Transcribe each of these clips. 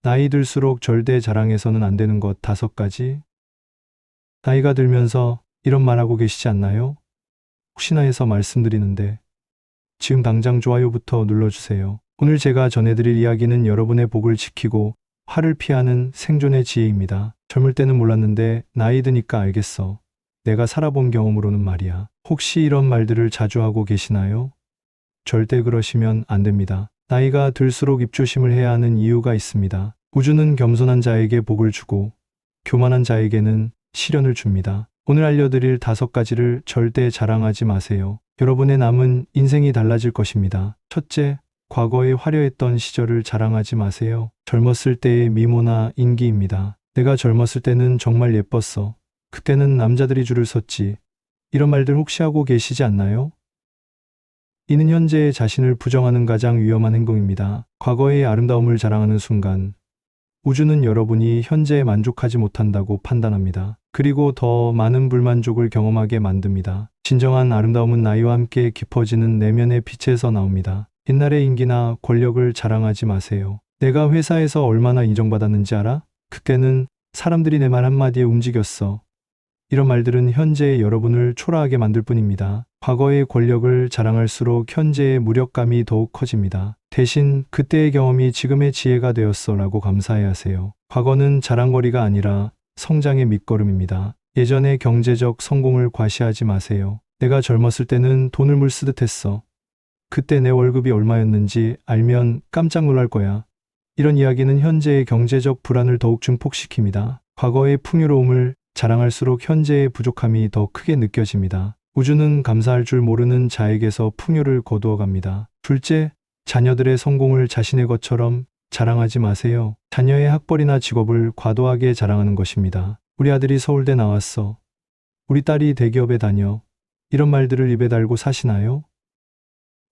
나이 들수록 절대 자랑해서는 안 되는 것 5가지. 나이가 들면서 이런 말하고 계시지 않나요? 혹시나 해서 말씀드리는데 지금 당장 좋아요부터 눌러주세요. 오늘 제가 전해드릴 이야기는 여러분의 복을 지키고 화를 피하는 생존의 지혜입니다. 젊을 때는 몰랐는데 나이 드니까 알겠어. 내가 살아본 경험으로는 말이야. 혹시 이런 말들을 자주 하고 계시나요? 절대 그러시면 안 됩니다. 나이가 들수록 입조심을 해야 하는 이유가 있습니다. 우주는 겸손한 자에게 복을 주고 교만한 자에게는 시련을 줍니다. 오늘 알려드릴 5가지를 절대 자랑하지 마세요. 여러분의 남은 인생이 달라질 것입니다. 첫째, 과거의 화려했던 시절을 자랑하지 마세요. 젊었을 때의 미모나 인기입니다. 내가 젊었을 때는 정말 예뻤어. 그때는 남자들이 줄을 섰지. 이런 말들 혹시 하고 계시지 않나요? 이는 현재의 자신을 부정하는 가장 위험한 행동입니다. 과거의 아름다움을 자랑하는 순간 우주는 여러분이 현재에 만족하지 못한다고 판단합니다. 그리고 더 많은 불만족을 경험하게 만듭니다. 진정한 아름다움은 나이와 함께 깊어지는 내면의 빛에서 나옵니다. 옛날의 인기나 권력을 자랑하지 마세요. 내가 회사에서 얼마나 인정받았는지 알아? 그때는 사람들이 내 말 한마디에 움직였어. 이런 말들은 현재의 여러분을 초라하게 만들 뿐입니다. 과거의 권력을 자랑할수록 현재의 무력감이 더욱 커집니다. 대신 그때의 경험이 지금의 지혜가 되었어 라고 감사해야 하세요. 과거는 자랑거리가 아니라 성장의 밑거름입니다. 예전의 경제적 성공을 과시하지 마세요. 내가 젊었을 때는 돈을 물 쓰듯 했어. 그때 내 월급이 얼마였는지 알면 깜짝 놀랄 거야. 이런 이야기는 현재의 경제적 불안을 더욱 증폭시킵니다. 과거의 풍요로움을 자랑할수록 현재의 부족함이 더 크게 느껴집니다. 우주는 감사할 줄 모르는 자에게서 풍요를 거두어 갑니다. 둘째, 자녀들의 성공을 자신의 것처럼 자랑하지 마세요. 자녀의 학벌이나 직업을 과도하게 자랑하는 것입니다. 우리 아들이 서울대 나왔어. 우리 딸이 대기업에 다녀. 이런 말들을 입에 달고 사시나요?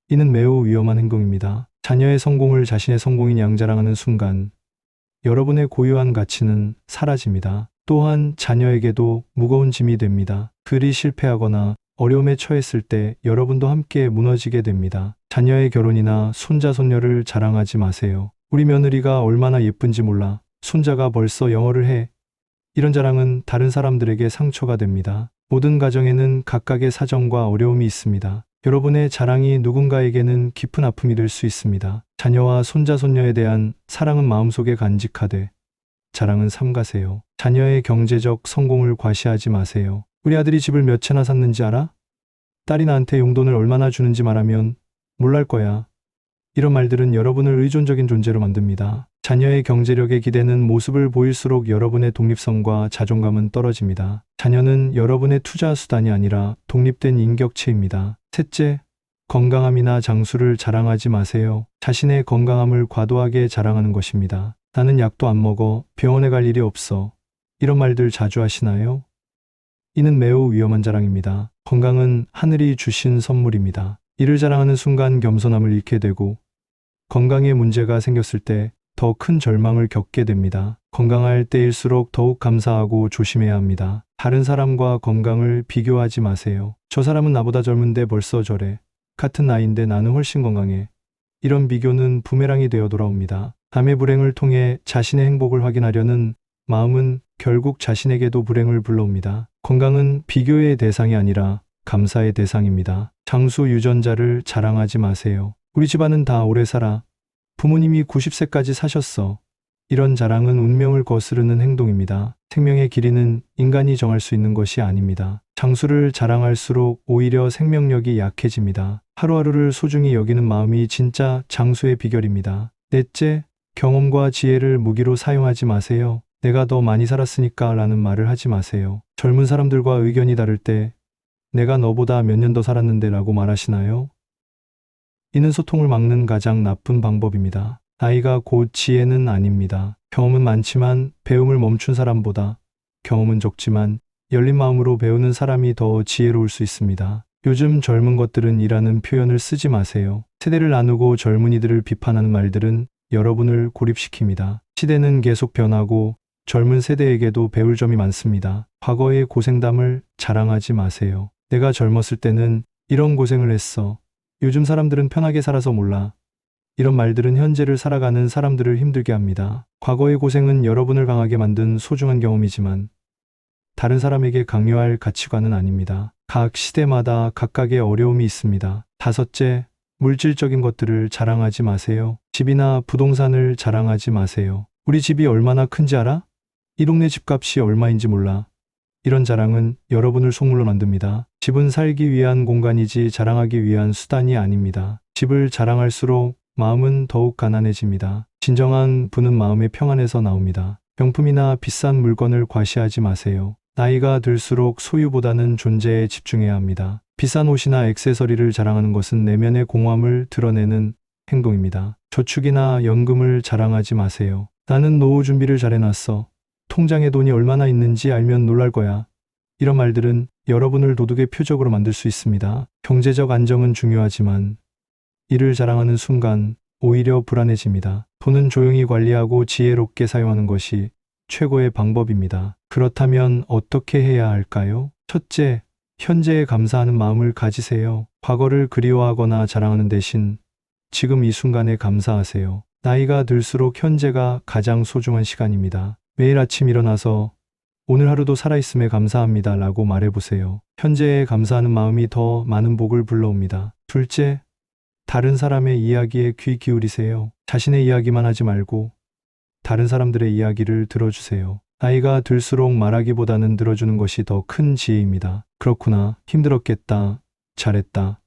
이는 매우 위험한 행동입니다. 자녀의 성공을 자신의 성공인 양 자랑하는 순간 여러분의 고유한 가치는 사라집니다. 또한 자녀에게도 무거운 짐이 됩니다. 그리 실패하거나 어려움에 처했을 때 여러분도 함께 무너지게 됩니다. 자녀의 결혼이나 손자 손녀를 자랑하지 마세요. 우리 며느리가 얼마나 예쁜지 몰라. 손자가 벌써 영어를 해. 이런 자랑은 다른 사람들에게 상처가 됩니다. 모든 가정에는 각각의 사정과 어려움이 있습니다. 여러분의 자랑이 누군가에게는 깊은 아픔이 될 수 있습니다. 자녀와 손자 손녀에 대한 사랑은 마음속에 간직하되 자랑은 삼가세요. 자녀의 경제적 성공을 과시하지 마세요. 우리 아들이 집을 몇 채나 샀는지 알아? 딸이 나한테 용돈을 얼마나 주는지 말하면 놀랄 거야. 이런 말들은 여러분을 의존적인 존재로 만듭니다. 자녀의 경제력에 기대는 모습을 보일수록 여러분의 독립성과 자존감은 떨어집니다. 자녀는 여러분의 투자 수단이 아니라 독립된 인격체입니다. 셋째, 건강함이나 장수를 자랑하지 마세요. 자신의 건강함을 과도하게 자랑하는 것입니다. 나는 약도 안 먹어. 병원에 갈 일이 없어. 이런 말들 자주 하시나요? 이는 매우 위험한 자랑입니다. 건강은 하늘이 주신 선물입니다. 이를 자랑하는 순간 겸손함을 잃게 되고 건강에 문제가 생겼을 때 더 큰 절망을 겪게 됩니다. 건강할 때일수록 더욱 감사하고 조심해야 합니다. 다른 사람과 건강을 비교하지 마세요. 저 사람은 나보다 젊은데 벌써 저래. 같은 나이인데 나는 훨씬 건강해. 이런 비교는 부메랑이 되어 돌아옵니다. 남의 불행을 통해 자신의 행복을 확인하려는 마음은 결국 자신에게도 불행을 불러옵니다. 건강은 비교의 대상이 아니라 감사의 대상입니다. 장수 유전자를 자랑하지 마세요. 우리 집안은 다 오래 살아. 부모님이 90세까지 사셨어. 이런 자랑은 운명을 거스르는 행동입니다. 생명의 길이는 인간이 정할 수 있는 것이 아닙니다. 장수를 자랑할수록 오히려 생명력이 약해집니다. 하루하루를 소중히 여기는 마음이 진짜 장수의 비결입니다. 넷째, 경험과 지혜를 무기로 사용하지 마세요. 내가 더 많이 살았으니까 라는 말을 하지 마세요. 젊은 사람들과 의견이 다를 때 내가 너보다 몇 년 더 살았는데 라고 말하시나요? 이는 소통을 막는 가장 나쁜 방법입니다. 나이가 곧 지혜는 아닙니다. 경험은 많지만 배움을 멈춘 사람보다 경험은 적지만 열린 마음으로 배우는 사람이 더 지혜로울 수 있습니다. 요즘 젊은 것들은 이라는 표현을 쓰지 마세요. 세대를 나누고 젊은이들을 비판하는 말들은 여러분을 고립시킵니다. 시대는 계속 변하고 젊은 세대에게도 배울 점이 많습니다. 과거의 고생담을 자랑하지 마세요. 내가 젊었을 때는 이런 고생을 했어. 요즘 사람들은 편하게 살아서 몰라. 이런 말들은 현재를 살아가는 사람들을 힘들게 합니다. 과거의 고생은 여러분을 강하게 만든 소중한 경험이지만 다른 사람에게 강요할 가치관은 아닙니다. 각 시대마다 각각의 어려움이 있습니다. 다섯째, 물질적인 것들을 자랑하지 마세요. 집이나 부동산을 자랑하지 마세요. 우리 집이 얼마나 큰지 알아? 이 동네 집값이 얼마인지 몰라. 이런 자랑은 여러분을 속물로 만듭니다. 집은 살기 위한 공간이지 자랑하기 위한 수단이 아닙니다. 집을 자랑할수록 마음은 더욱 가난해집니다. 진정한 부는 마음의 평안에서 나옵니다. 명품이나 비싼 물건을 과시하지 마세요. 나이가 들수록 소유보다는 존재에 집중해야 합니다. 비싼 옷이나 액세서리를 자랑하는 것은 내면의 공허함을 드러내는 행동입니다. 저축이나 연금을 자랑하지 마세요. 나는 노후 준비를 잘해놨어. 통장에 돈이 얼마나 있는지 알면 놀랄 거야. 이런 말들은 여러분을 도둑의 표적으로 만들 수 있습니다. 경제적 안정은 중요하지만 이를 자랑하는 순간 오히려 불안해집니다. 돈은 조용히 관리하고 지혜롭게 사용하는 것이 최고의 방법입니다. 그렇다면 어떻게 해야 할까요? 첫째, 현재에 감사하는 마음을 가지세요. 과거를 그리워하거나 자랑하는 대신 지금 이 순간에 감사하세요. 나이가 들수록 현재가 가장 소중한 시간입니다. 매일 아침 일어나서 오늘 하루도 살아있음에 감사합니다 라고 말해보세요. 현재에 감사하는 마음이 더 많은 복을 불러옵니다. 둘째, 다른 사람의 이야기에 귀 기울이세요. 자신의 이야기만 하지 말고 다른 사람들의 이야기를 들어주세요. 나이가 들수록 말하기보다는 들어주는 것이 더 큰 지혜입니다. 그렇구나, 힘들었겠다, 잘했다.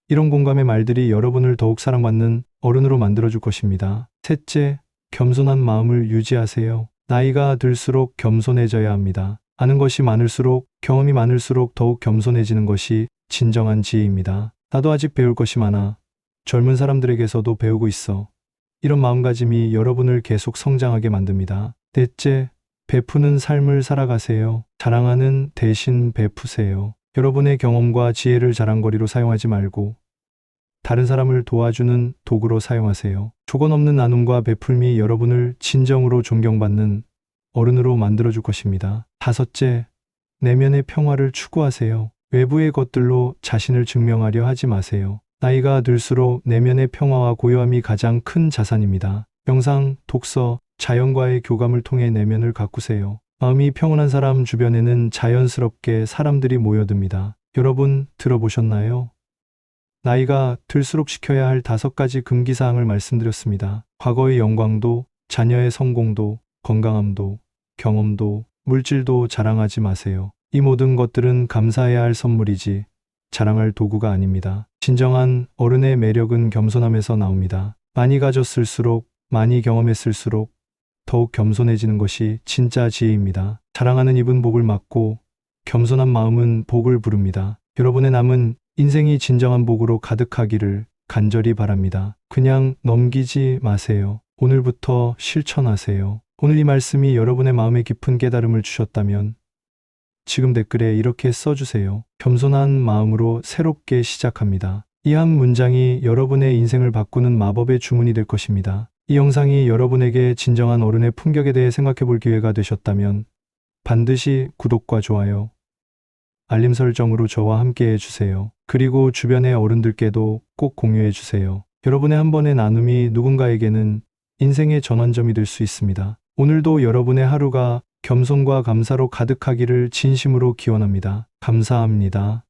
이런 공감의 말들이 여러분을 더욱 사랑받는 어른으로 만들어줄 것입니다. 셋째, 겸손한 마음을 유지하세요. 나이가 들수록 겸손해져야 합니다. 아는 것이 많을수록, 경험이 많을수록 더욱 겸손해지는 것이 진정한 지혜입니다. 나도 아직 배울 것이 많아. 젊은 사람들에게서도 배우고 있어. 이런 마음가짐이 여러분을 계속 성장하게 만듭니다. 넷째, 베푸는 삶을 살아가세요. 자랑하는 대신 베푸세요. 여러분의 경험과 지혜를 자랑거리로 사용하지 말고 다른 사람을 도와주는 도구로 사용하세요. 조건 없는 나눔과 베풀미 여러분을 진정으로 존경받는 어른으로 만들어줄 것입니다. 다섯째, 내면의 평화를 추구하세요. 외부의 것들로 자신을 증명하려 하지 마세요. 나이가 들수록 내면의 평화와 고요함이 가장 큰 자산입니다. 명상, 독서, 자연과의 교감을 통해 내면을 가꾸세요. 마음이 평온한 사람 주변에는 자연스럽게 사람들이 모여듭니다. 여러분 들어보셨나요? 나이가 들수록 지켜야 할 5가지 금기사항을 말씀드렸습니다. 과거의 영광도, 자녀의 성공도, 건강함도, 경험도, 물질도 자랑하지 마세요. 이 모든 것들은 감사해야 할 선물이지 자랑할 도구가 아닙니다. 진정한 어른의 매력은 겸손함에서 나옵니다. 많이 가졌을수록, 많이 경험했을수록 더욱 겸손해지는 것이 진짜 지혜입니다. 자랑하는 입은 복을 막고 겸손한 마음은 복을 부릅니다. 여러분의 남은 인생이 진정한 복으로 가득하기를 간절히 바랍니다. 그냥 넘기지 마세요. 오늘부터 실천하세요. 오늘 이 말씀이 여러분의 마음에 깊은 깨달음을 주셨다면 지금 댓글에 이렇게 써주세요. 겸손한 마음으로 새롭게 시작합니다. 이 한 문장이 여러분의 인생을 바꾸는 마법의 주문이 될 것입니다. 이 영상이 여러분에게 진정한 어른의 품격에 대해 생각해 볼 기회가 되셨다면 반드시 구독과 좋아요, 알림 설정으로 저와 함께 해주세요. 그리고 주변의 어른들께도 꼭 공유해 주세요. 여러분의 한 번의 나눔이 누군가에게는 인생의 전환점이 될 수 있습니다. 오늘도 여러분의 하루가 겸손과 감사로 가득하기를 진심으로 기원합니다. 감사합니다.